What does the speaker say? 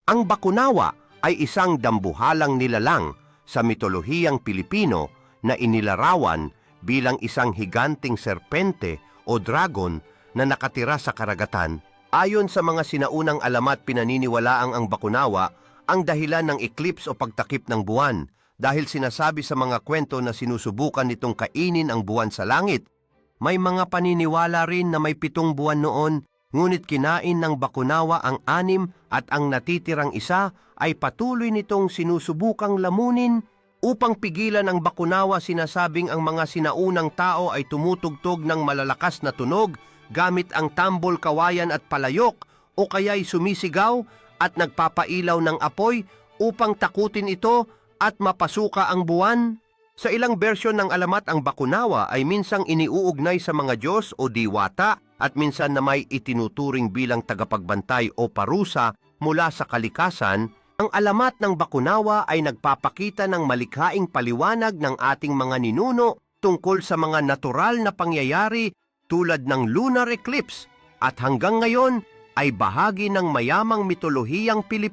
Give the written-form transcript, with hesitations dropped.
Ang Bakunawa ay isang dambuhalang nilalang sa mitolohiyang Pilipino na inilarawan bilang isang higanting serpente o dragon na nakatira sa karagatan. Ayon sa mga sinaunang alamat, pinaniniwalaang ang Bakunawa ang dahilan ng eclipse o pagtakip ng buwan dahil sinasabi sa mga kwento na sinusubukan nitong kainin ang buwan sa langit. May mga paniniwala rin na may 7 buwan noon, ngunit kinain ng Bakunawa ang 6 at ang natitirang isa ay patuloy nitong sinusubukang lamunin. Upang pigilan ang Bakunawa, sinasabing ang mga sinaunang tao ay tumutugtog ng malalakas na tunog gamit ang tambol, kawayan at palayok o kaya'y sumisigaw at nagpapailaw ng apoy upang takutin ito at mapasuka ang buwan. Sa ilang bersyon ng alamat, ang Bakunawa ay minsang iniuugnay sa mga Diyos o diwata at minsan na may itinuturing bilang tagapagbantay o parusa mula sa kalikasan. Ang alamat ng Bakunawa ay nagpapakita ng malikhaing paliwanag ng ating mga ninuno tungkol sa mga natural na pangyayari tulad ng lunar eclipse at hanggang ngayon ay bahagi ng mayamang mitolohiyang Pilipino.